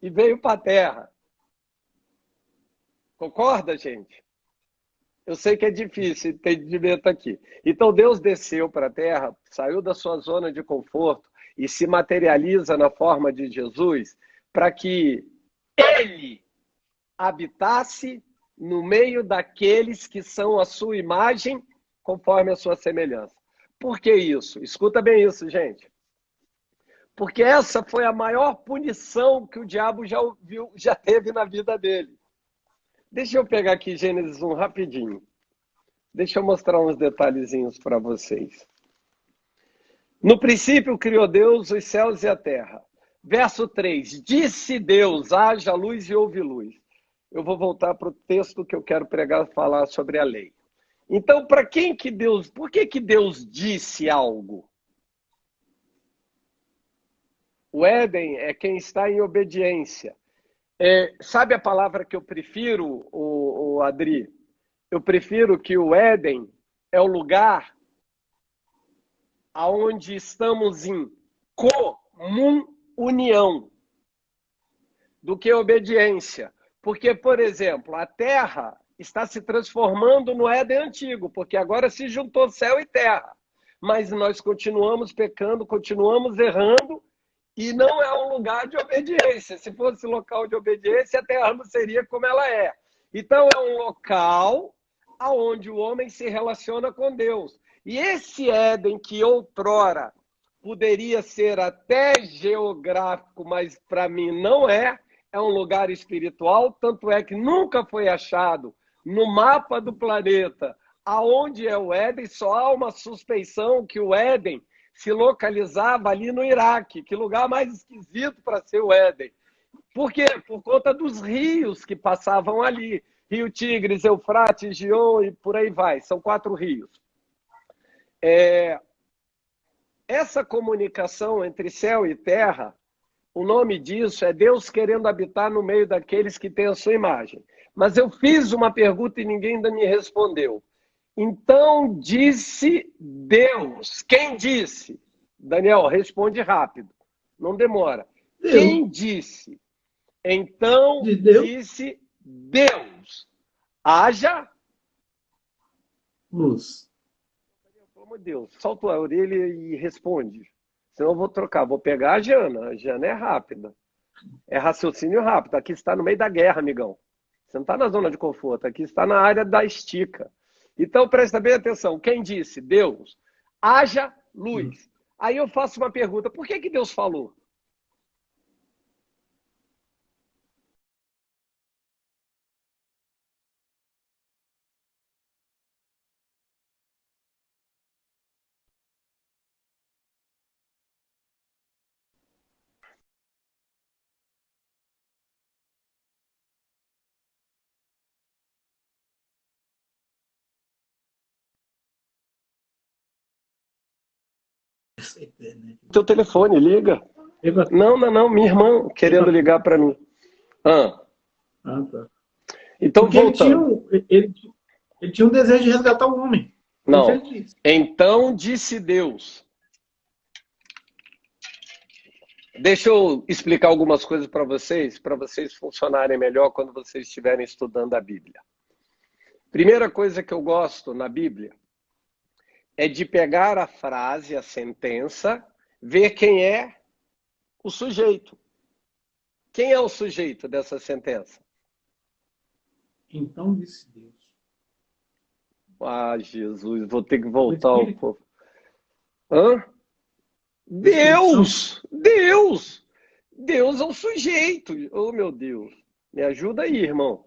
e veio para a Terra. Concorda, gente? Eu sei que é difícil entendimento aqui. Então, Deus desceu para a Terra, saiu da sua zona de conforto e se materializa na forma de Jesus para que ele habitasse no meio daqueles que são a sua imagem, conforme a sua semelhança. Por que isso? Escuta bem isso, gente. Porque essa foi a maior punição que o diabo já teve na vida dele. Deixa eu pegar aqui Gênesis 1 rapidinho. Deixa eu mostrar uns detalhezinhos para vocês. No princípio criou Deus os céus e a terra. Verso 3. Disse Deus, haja luz e houve luz. Eu vou voltar para o texto que eu quero pregar, falar sobre a lei. Então, para quem que Deus, por que que Deus disse algo? O Éden é quem está em obediência. Sabe a palavra que eu prefiro, o Adri? Eu prefiro que o Éden é o lugar aonde estamos em comunhão do que obediência. Porque, por exemplo, a terra está se transformando no Éden antigo, porque agora se juntou céu e terra. Mas nós continuamos pecando, continuamos errando, e não é um lugar de obediência. Se fosse local de obediência, a terra não seria como ela é. Então, é um local aonde o homem se relaciona com Deus. E esse Éden que outrora poderia ser até geográfico, mas para mim não é um lugar espiritual, tanto é que nunca foi achado no mapa do planeta aonde é o Éden, só há uma suspeição que o Éden se localizava ali no Iraque. Que lugar mais esquisito para ser o Éden. Por quê? Por conta dos rios que passavam ali. Rio Tigres, Eufrates, Gion e por aí vai. São 4 rios. Essa comunicação entre céu e terra, o nome disso é Deus querendo habitar no meio daqueles que têm a sua imagem. Mas eu fiz uma pergunta e ninguém ainda me respondeu. Então disse Deus. Quem disse? Daniel, responde rápido. Não demora. Deus, Quem disse? Então de Deus, disse Deus. Haja. luz. Pelo amor de Deus, solta a orelha e responde. Senão eu vou trocar. Vou pegar a Jana. A Jana é rápida. É raciocínio rápido. Aqui está no meio da guerra, amigão. Você não está na zona de conforto. Aqui está na área da estica. Então, presta bem atenção. Quem disse? Deus. Haja luz. Aí eu faço uma pergunta. Por que que Deus falou? Teu telefone, liga. Não, não, não. Minha irmã querendo ligar para mim. Ah, Ah, tá. então, Porque voltando. ele tinha um desejo de resgatar o homem. Por isso ele Não. disse. Então disse Deus. Deixa eu explicar algumas coisas para vocês funcionarem melhor quando vocês estiverem estudando a Bíblia. Primeira coisa que eu gosto na Bíblia é de pegar a frase, a sentença, ver quem é o sujeito. Quem é o sujeito dessa sentença? Então disse Deus. Ah, Jesus, vou ter que O voltar um Espírito, pouco. Hã? o Espírito Santo. Deus! Deus! Deus é o sujeito. Oh, meu Deus. Me ajuda aí, irmão.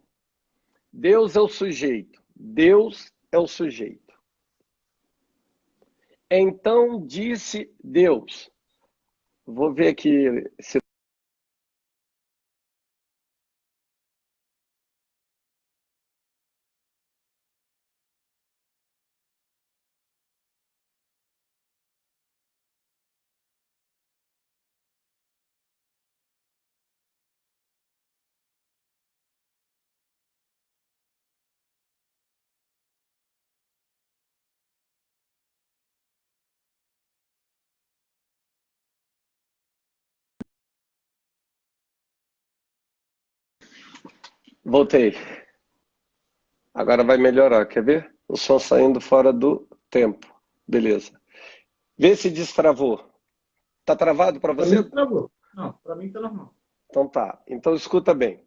Deus é o sujeito. Deus é o sujeito. Então disse Deus. Vou ver aqui se Voltei. Agora vai melhorar, quer ver? O som saindo fora do tempo. Beleza. Vê se destravou. Tá travado para Para mim você? não travou. Não, para mim tá normal. Então tá. Então escuta bem.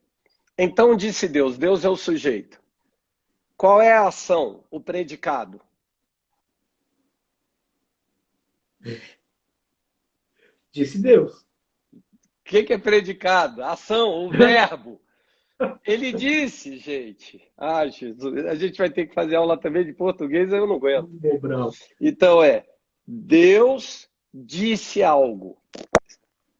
Então disse Deus, Deus é o sujeito. Qual é a ação, o predicado? Disse Deus. O que é predicado? Ação, o verbo. Ele disse, gente. Ah, Jesus, a gente vai ter que fazer aula também de português, eu não aguento. Debrau. Então Deus disse algo.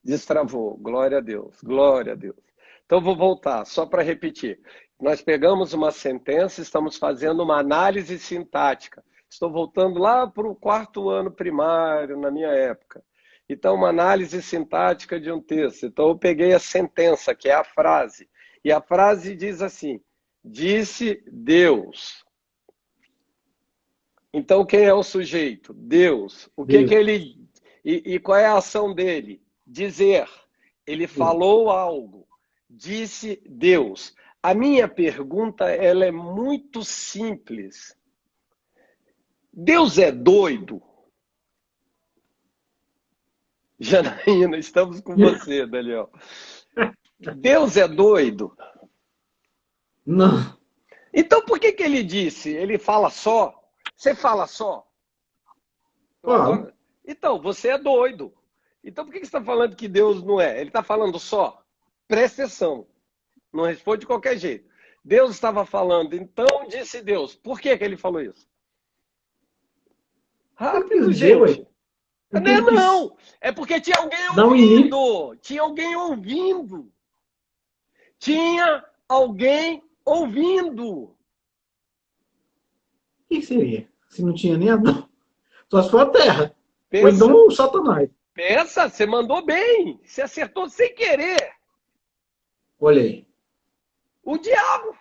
Destravou. Glória a Deus. Glória a Deus. Então vou voltar, só para repetir. Nós pegamos uma sentença, estamos fazendo uma análise sintática. Estou voltando lá para o 4º ano primário, na minha época. Então, uma análise sintática de um texto. Então, eu peguei a sentença, que é a frase. E a frase diz assim: disse Deus. Então, quem é o sujeito? Deus. O que Deus. que ele... E qual é a ação dele? Dizer. Ele falou algo. Disse Deus. A minha pergunta, ela é muito simples. Deus é doido? Janaína, estamos com você, Daniel. Deus é doido? Não. Então por que ele disse? Ele fala só? Você fala só? Fala. Então, você é doido. Então por que você está falando que Deus não é? Ele está falando só? Presta atenção. Não responde de qualquer jeito. Deus estava falando, então disse Deus. Por que ele falou isso? Rápido, gente. Não. É porque tinha alguém ouvindo. Tinha alguém ouvindo. Tinha alguém ouvindo. O que seria? Se não tinha nem Adão. Só se for a terra. Pensa, ou então o Satanás. Pensa, você mandou bem. Você acertou sem querer. Olha aí. O diabo.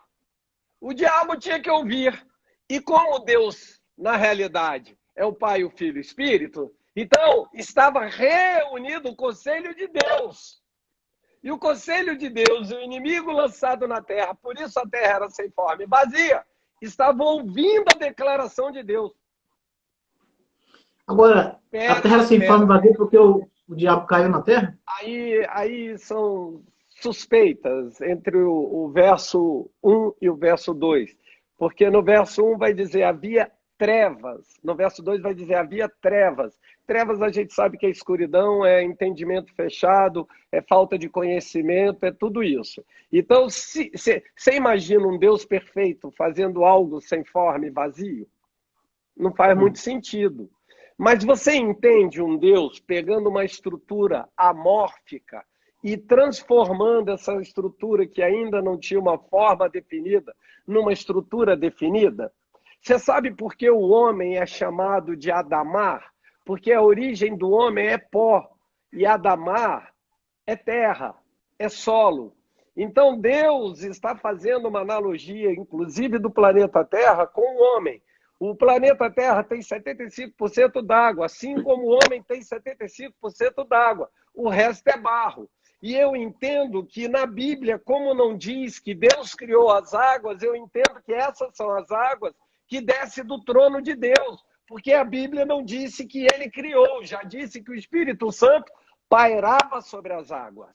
O diabo tinha que ouvir. E como Deus, na realidade, é o Pai, o Filho e o Espírito, então estava reunido o conselho de Deus. E o conselho de Deus, o inimigo lançado na terra, por isso a terra era sem forma e vazia, estava ouvindo a declaração de Deus. Agora, a terra era sem forma e vazia porque o diabo caiu na terra? Aí são suspeitas entre o verso 1 e o verso 2. Porque no verso 1 vai dizer havia trevas. No verso 2 vai dizer havia trevas. Trevas a gente sabe que é escuridão, é entendimento fechado, é falta de conhecimento, é tudo isso. Então, você imagina um Deus perfeito fazendo algo sem forma e vazio? Não faz muito sentido. Mas você entende um Deus pegando uma estrutura amórfica e transformando essa estrutura que ainda não tinha uma forma definida numa estrutura definida? Você sabe por que o homem é chamado de Adamar? Porque a origem do homem é pó e Adamar é terra, é solo. Então Deus está fazendo uma analogia, inclusive do planeta Terra, com o homem. O planeta Terra tem 75% d'água, assim como o homem tem 75% d'água. O resto é barro. E eu entendo que na Bíblia, como não diz que Deus criou as águas, eu entendo que essas são as águas que descem do trono de Deus. Porque a Bíblia não disse que ele criou, já disse que o Espírito Santo pairava sobre as águas.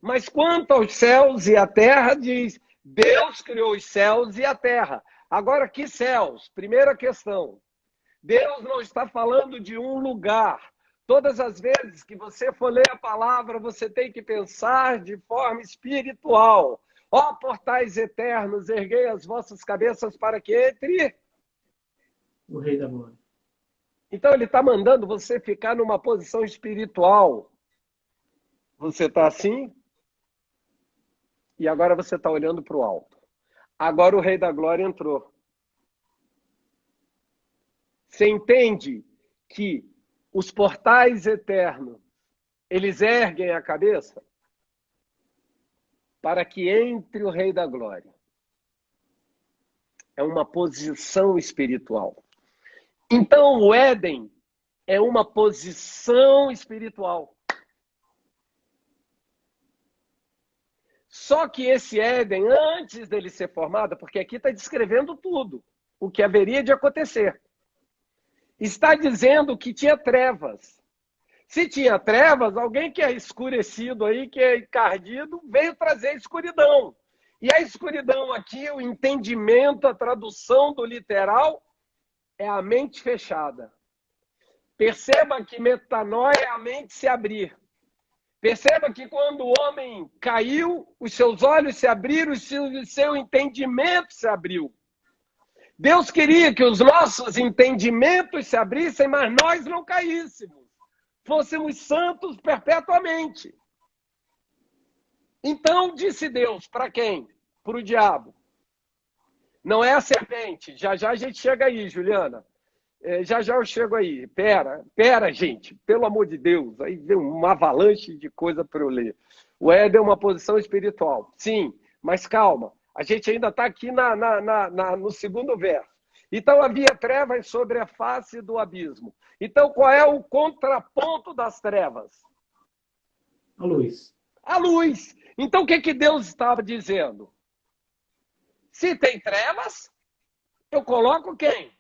Mas quanto aos céus e à terra, diz, Deus criou os céus e a terra. Agora, que céus? Primeira questão. Deus não está falando de um lugar. Todas as vezes que você for ler a palavra, você tem que pensar de forma espiritual. Ó portais eternos, erguei as vossas cabeças para que entre o Rei da Glória. Então ele está mandando você ficar numa posição espiritual. Você está assim? E agora você está olhando para o alto. Agora o Rei da Glória entrou. Você entende que os portais eternos, eles erguem a cabeça para que entre o Rei da Glória. É uma posição espiritual. Então o Éden é uma posição espiritual. Só que esse Éden, antes dele ser formado, porque aqui está descrevendo tudo, o que haveria de acontecer, está dizendo que tinha trevas. Se tinha trevas, alguém que é escurecido aí, que é encardido, veio trazer escuridão. E a escuridão aqui, o entendimento, a tradução do literal, é a mente fechada. Perceba que metanoia é a mente se abrir. Perceba que quando o homem caiu, os seus olhos se abriram, o seu entendimento se abriu. Deus queria que os nossos entendimentos se abrissem, mas nós não caíssemos. Fôssemos santos perpetuamente. Então disse Deus, para quem? Para o diabo. Não é a serpente. Já já a gente chega aí, Juliana. Já já eu chego aí. Pera, gente. Pelo amor de Deus. Aí vem uma avalanche de coisa para eu ler. O Éden é uma posição espiritual. Sim, mas calma. A gente ainda está aqui no segundo verso. Então havia trevas sobre a face do abismo. Então qual é o contraponto das trevas? A luz. A luz. Então o que Deus estava dizendo? Se tem trevas, eu coloco quem?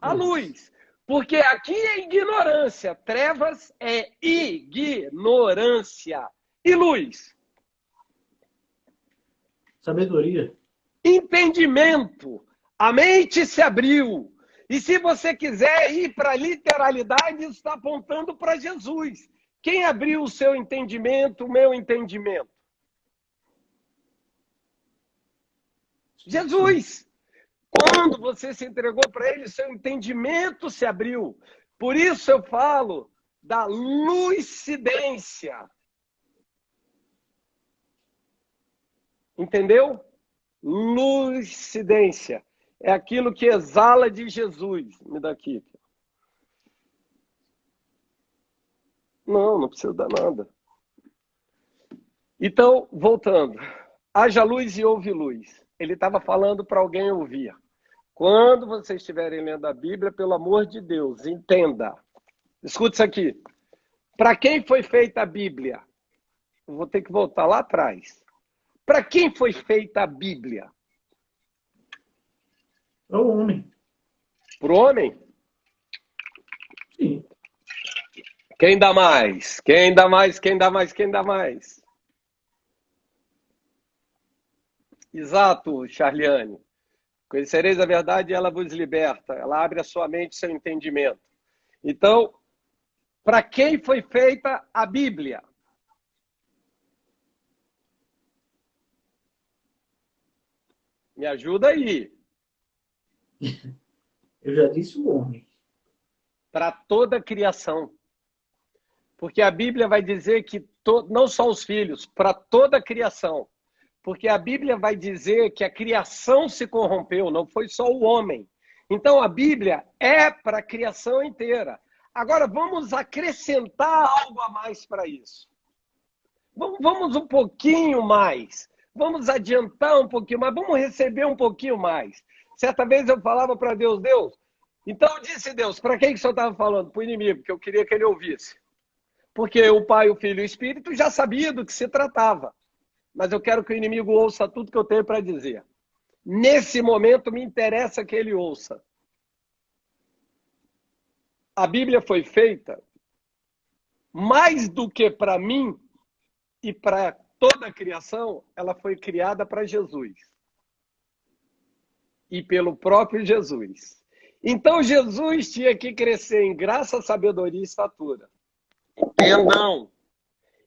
A luz. Porque aqui é ignorância. Trevas é ignorância. E luz? Sabedoria. Entendimento. A mente se abriu. E se você quiser ir para a literalidade, isso está apontando para Jesus. Quem abriu o seu entendimento, o meu entendimento? Jesus. Quando você se entregou para ele, seu entendimento se abriu. Por isso eu falo da lucidência. Entendeu? Lucidência. É aquilo que exala de Jesus. Me dá aqui. Não precisa dar nada. Então, voltando. Haja luz e houve luz. Ele estava falando para alguém ouvir. Quando vocês estiverem lendo a Bíblia, pelo amor de Deus, entenda. Escuta isso aqui. Para quem foi feita a Bíblia? Eu vou ter que voltar lá atrás. Para quem foi feita a Bíblia? Para o homem. Para o homem? Sim. Quem dá mais? Quem dá mais? Quem dá mais? Quem dá mais? Exato, Charliane. Conhecereis a verdade e ela vos liberta. Ela abre a sua mente e seu entendimento. Então, para quem foi feita a Bíblia? Me ajuda aí. Eu já disse o homem. Para toda a criação. Porque a Bíblia vai dizer que não só os filhos, para toda a criação. Porque a Bíblia vai dizer que a criação se corrompeu, não foi só o homem. Então a Bíblia é para a criação inteira. Agora vamos acrescentar algo a mais para isso. Vamos um pouquinho mais. Vamos adiantar um pouquinho mais. Vamos receber um pouquinho mais. Certa vez eu falava para Deus, então disse Deus, para quem que o senhor estava falando? Para o inimigo, porque eu queria que ele ouvisse. Porque o Pai, o Filho e o Espírito já sabia do que se tratava. Mas eu quero que o inimigo ouça tudo que eu tenho para dizer. Nesse momento, me interessa que ele ouça. A Bíblia foi feita mais do que para mim e para toda a criação, ela foi criada para Jesus. E pelo próprio Jesus. Então, Jesus tinha que crescer em graça, sabedoria e estatura. Entendam.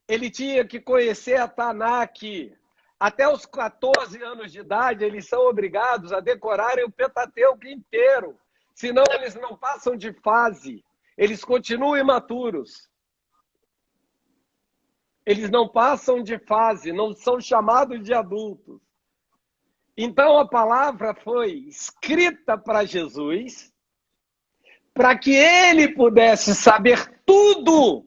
Ele tinha que conhecer a Tanakh. Até os 14 anos de idade, eles são obrigados a decorarem o Pentateuco inteiro. Senão, eles não passam de fase. Eles continuam imaturos. Eles não passam de fase, não são chamados de adultos. Então, a palavra foi escrita para Jesus, para que ele pudesse saber tudo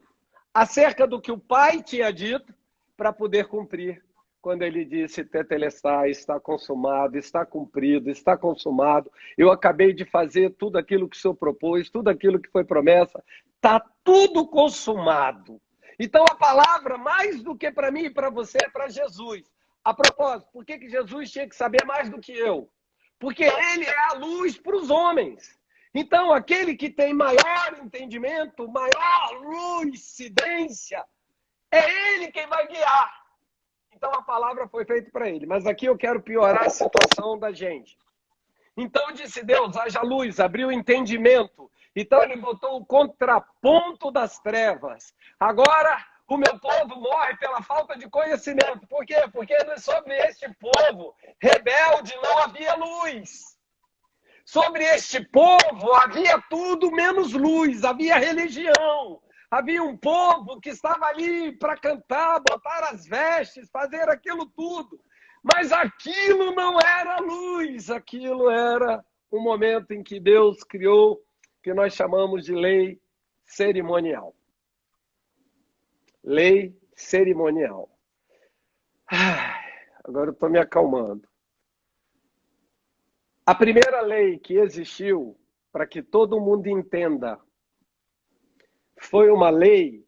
acerca do que o Pai tinha dito, para poder cumprir. Quando ele disse, tetelestai, está consumado, está cumprido, está consumado. Eu acabei de fazer tudo aquilo que o Senhor propôs, tudo aquilo que foi promessa. Está tudo consumado. Então a palavra, mais do que para mim e para você, é para Jesus. A propósito, por que Jesus tinha que saber mais do que eu? Porque ele é a luz para os homens. Então, aquele que tem maior entendimento, maior lucidência, é ele quem vai guiar. Então, a palavra foi feita para ele. Mas aqui eu quero piorar a situação da gente. Então, disse Deus, haja luz, abriu o entendimento. Então, ele botou o contraponto das trevas. Agora, o meu povo morre pela falta de conhecimento. Por quê? Porque sobre este povo rebelde não havia luz. Sobre este povo havia tudo menos luz, havia religião. Havia um povo que estava ali para cantar, botar as vestes, fazer aquilo tudo. Mas aquilo não era luz, aquilo era um momento em que Deus criou o que nós chamamos de lei cerimonial. Lei cerimonial. Agora eu estou me acalmando. A primeira lei que existiu, para que todo mundo entenda, foi uma lei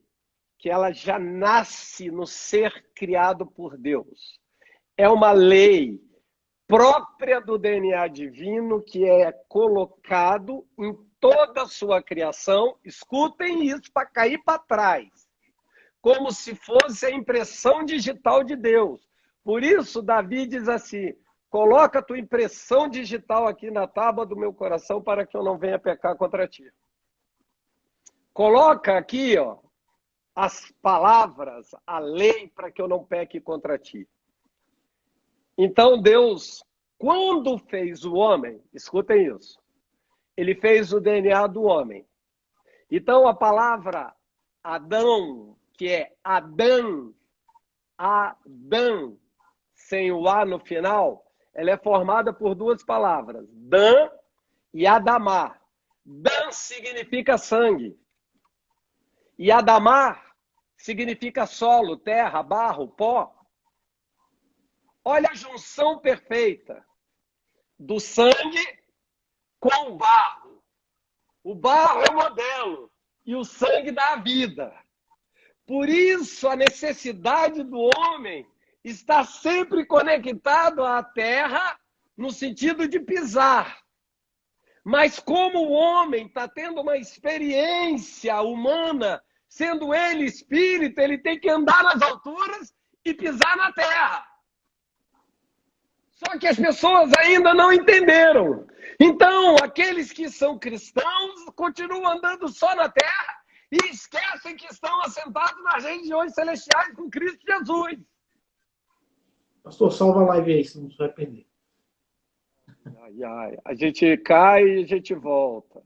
que ela já nasce no ser criado por Deus. É uma lei própria do DNA divino que é colocado em toda a sua criação. Escutem isso para cair para trás. Como se fosse a impressão digital de Deus. Por isso, Davi diz assim, coloca a tua impressão digital aqui na tábua do meu coração para que eu não venha pecar contra ti. Coloca aqui, ó, as palavras, a lei, para que eu não peque contra ti. Então, Deus, quando fez o homem, escutem isso, ele fez o DNA do homem. Então, a palavra Adão, que é Adão, Adão, sem o A no final, ela é formada por duas palavras, Dan e Adamar. Dan significa sangue. E Adamar significa solo, terra, barro, pó. Olha a junção perfeita do sangue com o barro. O barro é o modelo e o sangue dá a vida. Por isso a necessidade do homem está sempre conectado à terra no sentido de pisar. Mas como o homem está tendo uma experiência humana, sendo ele espírito, ele tem que andar nas alturas e pisar na terra. Só que as pessoas ainda não entenderam. Então, aqueles que são cristãos continuam andando só na terra e esquecem que estão assentados nas regiões celestiais com Cristo Jesus. Pastor, salva a live aí, senão você vai perder. Ai, ai. A gente cai e a gente volta.